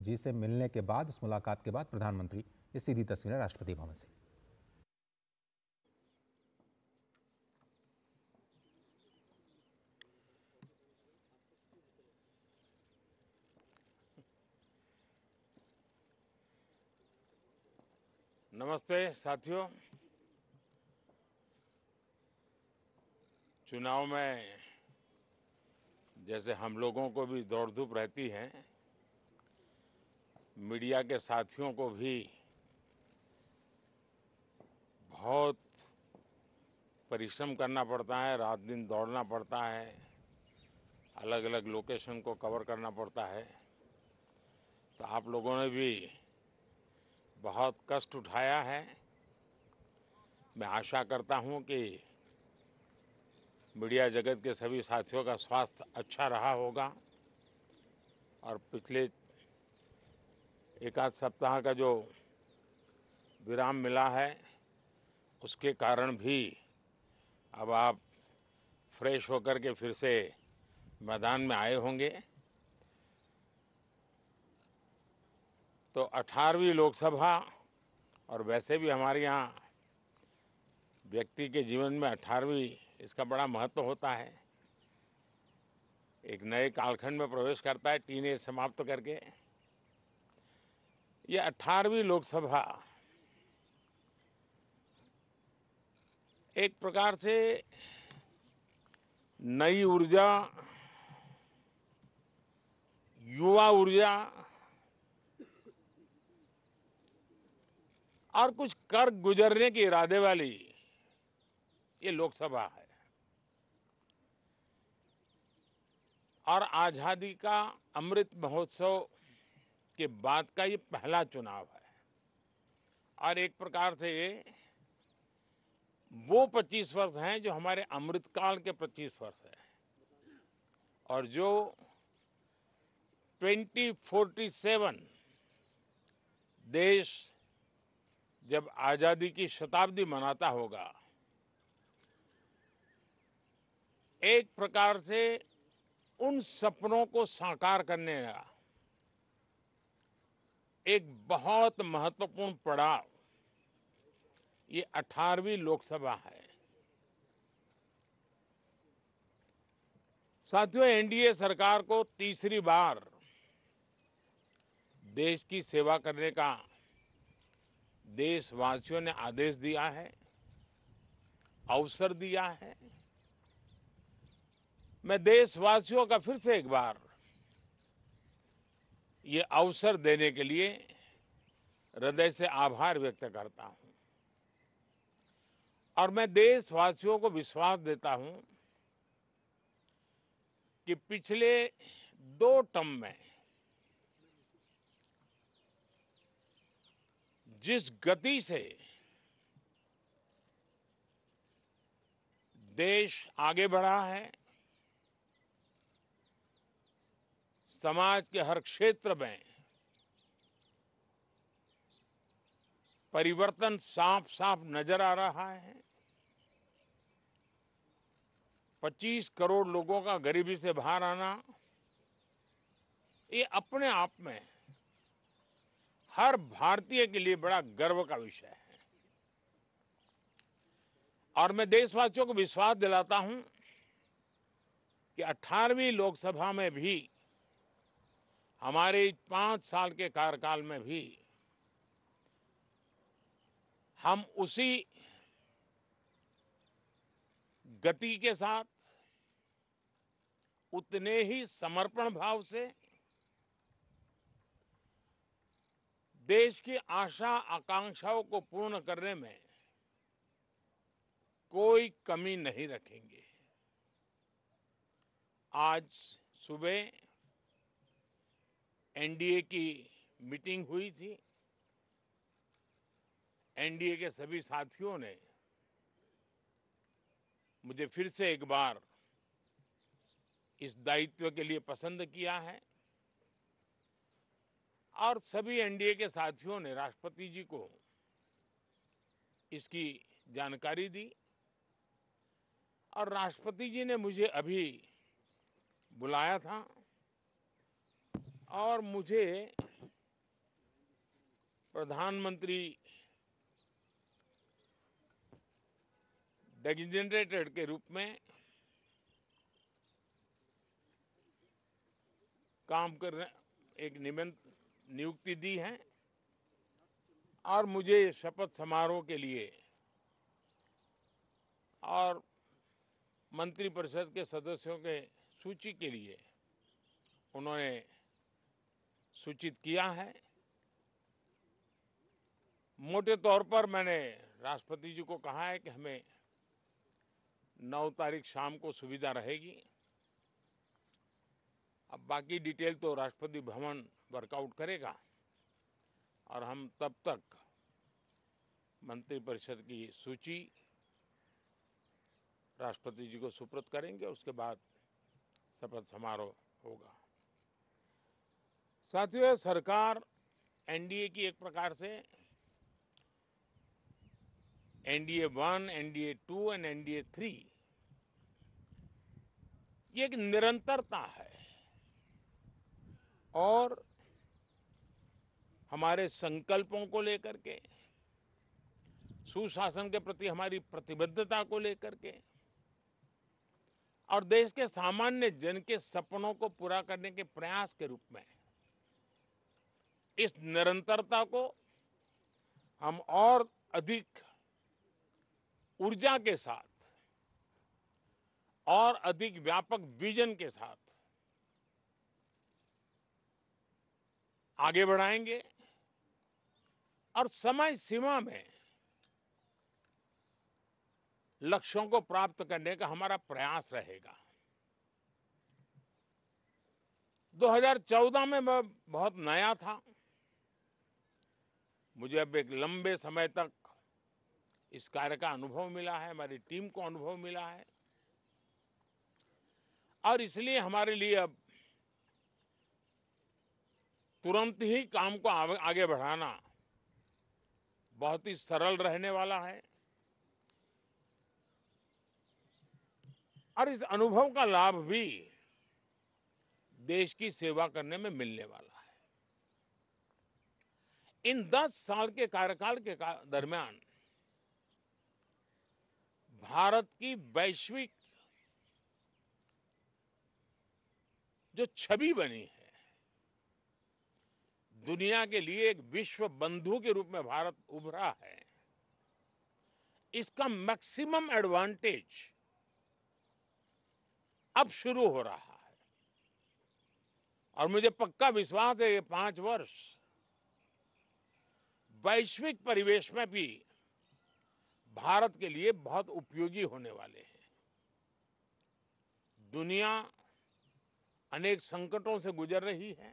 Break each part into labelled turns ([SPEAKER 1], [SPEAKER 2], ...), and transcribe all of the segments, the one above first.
[SPEAKER 1] जी से मिलने के बाद, इस मुलाकात के बाद प्रधानमंत्री ये सीधी तस्वीरें राष्ट्रपति भवन से।
[SPEAKER 2] नमस्ते साथियों। चुनाव में जैसे हम लोगों को भी दौड़ धूप रहती है, मीडिया के साथियों को भी बहुत परिश्रम करना पड़ता है, रात दिन दौड़ना पड़ता है, अलग अलग लोकेशन को कवर करना पड़ता है। तो आप लोगों ने भी बहुत कष्ट उठाया है। मैं आशा करता हूं कि मीडिया जगत के सभी साथियों का स्वास्थ्य अच्छा रहा होगा और पिछले एक आध सप्ताह का जो विराम मिला है उसके कारण भी अब आप फ्रेश होकर के फिर से मैदान में आए होंगे। तो 18वीं लोकसभा, और वैसे भी हमारे यहाँ व्यक्ति के जीवन में 18वीं इसका बड़ा महत्व होता है। एक नए कालखंड में प्रवेश करता है, टीनेज समाप्त करके। ये 18वीं लोकसभा एक प्रकार से नई ऊर्जा, युवा ऊर्जा और कुछ कर गुजरने के इरादे वाली ये लोकसभा है। और आजादी का अमृत महोत्सव के बाद का ये पहला चुनाव है। और एक प्रकार से ये वो 25 वर्ष हैं जो हमारे अमृतकाल के 25 वर्ष हैं, और जो 2047 देश जब आजादी की शताब्दी मनाता होगा, एक प्रकार से उन सपनों को साकार करने का एक बहुत महत्वपूर्ण पड़ाव ये 18वीं लोकसभा है। साथियों, एनडीए सरकार को तीसरी बार देश की सेवा करने का देशवासियों ने आदेश दिया है, अवसर दिया है। मैं देशवासियों का फिर से एक बार ये अवसर देने के लिए हृदय से आभार व्यक्त करता हूं। और मैं देशवासियों को विश्वास देता हूं कि पिछले 2 टर्म में जिस गति से देश आगे बढ़ा है, समाज के हर क्षेत्र में परिवर्तन साफ साफ नजर आ रहा है। 25 करोड़ लोगों का गरीबी से बाहर आना, ये अपने आप में हर भारतीय के लिए बड़ा गर्व का विषय है। और मैं देशवासियों को विश्वास दिलाता हूं कि 18वीं लोकसभा में भी, हमारे 5 साल के कार्यकाल में भी, हम उसी गति के साथ, उतने ही समर्पण भाव से देश की आशा आकांक्षाओं को पूर्ण करने में कोई कमी नहीं रखेंगे। आज सुबह एनडीए की मीटिंग हुई थी। एनडीए के सभी साथियों ने मुझे फिर से एक बार इस दायित्व के लिए पसंद किया है, और सभी एनडीए के साथियों ने राष्ट्रपति जी को इसकी जानकारी दी। और राष्ट्रपति जी ने मुझे अभी बुलाया था और मुझे प्रधानमंत्री डेजिग्नेटेड के रूप में काम कर रहे एक नियुक्ति दी है और मुझे शपथ समारोह के लिए और मंत्रिपरिषद के सदस्यों के सूची के लिए उन्होंने सूचित किया है। मोटे तौर पर मैंने राष्ट्रपति जी को कहा है कि हमें 9 तारीख शाम को सुविधा रहेगी। अब बाकी डिटेल तो राष्ट्रपति भवन वर्कआउट करेगा और हम तब तक मंत्रिपरिषद की सूची राष्ट्रपति जी को सुपुर्द करेंगे। उसके बाद शपथ समारोह होगा। साथियों, सरकार एनडीए की एक प्रकार से एनडीए 1, एनडीए 2 और एनडीए 3 ये एक निरंतरता है और हमारे संकल्पों को लेकर के, सुशासन के प्रति हमारी प्रतिबद्धता को लेकर के और देश के सामान्य जन के सपनों को पूरा करने के प्रयास के रूप में इस निरंतरता को हम और अधिक ऊर्जा के साथ और अधिक व्यापक विजन के साथ आगे बढ़ाएंगे और समय सीमा में लक्ष्यों को प्राप्त करने का हमारा प्रयास रहेगा। 2014 में मैं बहुत नया था। मुझे अब एक लंबे समय तक इस कार्य का अनुभव मिला है, हमारी टीम को अनुभव मिला है और इसलिए हमारे लिए अब तुरंत ही काम को आगे बढ़ाना बहुत ही सरल रहने वाला है और इस अनुभव का लाभ भी देश की सेवा करने में मिलने वाला है। इन 10 साल के कार्यकाल के दरमियान भारत की वैश्विक जो छवि बनी है, दुनिया के लिए एक विश्व बंधु के रूप में भारत उभरा है, इसका मैक्सिमम एडवांटेज अब शुरू हो रहा है और मुझे पक्का विश्वास है ये 5 वर्ष वैश्विक परिवेश में भी भारत के लिए बहुत उपयोगी होने वाले हैं। दुनिया अनेक संकटों से गुजर रही है,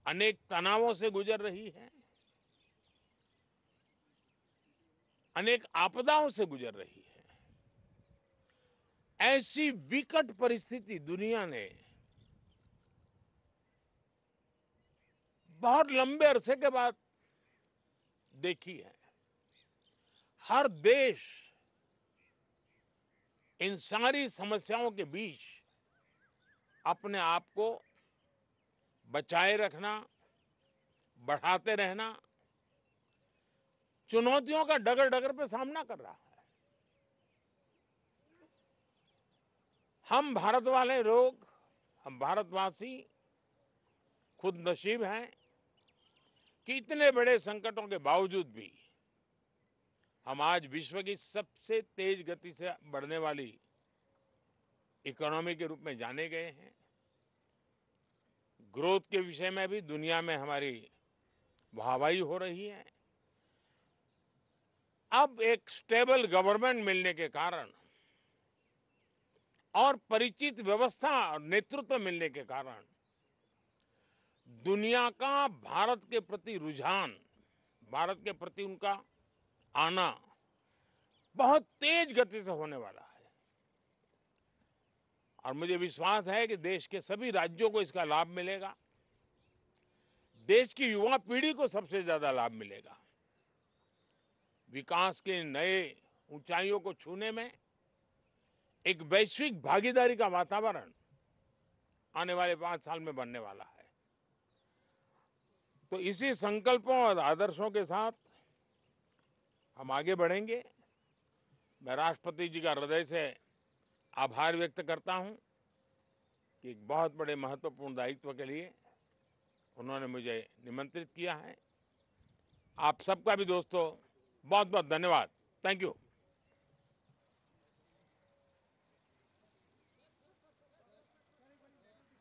[SPEAKER 2] अनेक तनावों से गुजर रही है, अनेक आपदाओं से गुजर रही है। ऐसी विकट परिस्थिति दुनिया ने बहुत लंबे अरसे के बाद देखी है। हर देश इन सारी समस्याओं के बीच अपने आप को बचाए रखना, बढ़ाते रहना, चुनौतियों का डगर डगर पे सामना कर रहा है। हम भारत वाले लोग, हम भारतवासी खुद नसीब हैं कि इतने बड़े संकटों के बावजूद भी हम आज विश्व की सबसे तेज गति से बढ़ने वाली इकोनॉमी के रूप में जाने गए हैं। ग्रोथ के विषय में भी दुनिया में हमारी वाहवाही हो रही है। अब एक स्टेबल गवर्नमेंट मिलने के कारण और परिचित व्यवस्था और नेतृत्व मिलने के कारण दुनिया का भारत के प्रति रुझान, भारत के प्रति उनका आना बहुत तेज गति से होने वाला है और मुझे विश्वास है कि देश के सभी राज्यों को इसका लाभ मिलेगा। देश की युवा पीढ़ी को सबसे ज्यादा लाभ मिलेगा। विकास के नए ऊंचाइयों को छूने में एक वैश्विक भागीदारी का वातावरण आने वाले 5 साल में बनने वाला है। तो इसी संकल्पों और आदर्शों के साथ हम आगे बढ़ेंगे। मैं राष्ट्रपति जी का हृदय से आभार व्यक्त करता हूं कि एक बहुत बड़े महत्वपूर्ण दायित्व के लिए उन्होंने मुझे निमंत्रित किया है। आप सबका भी दोस्तों बहुत बहुत धन्यवाद। Thank you.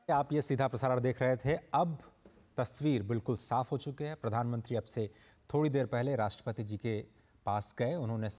[SPEAKER 1] आप ये सीधा प्रसारण देख रहे थे। अब तस्वीर बिल्कुल साफ हो चुकी है। प्रधानमंत्री अब से थोड़ी देर पहले राष्ट्रपति जी के पास गए। उन्होंने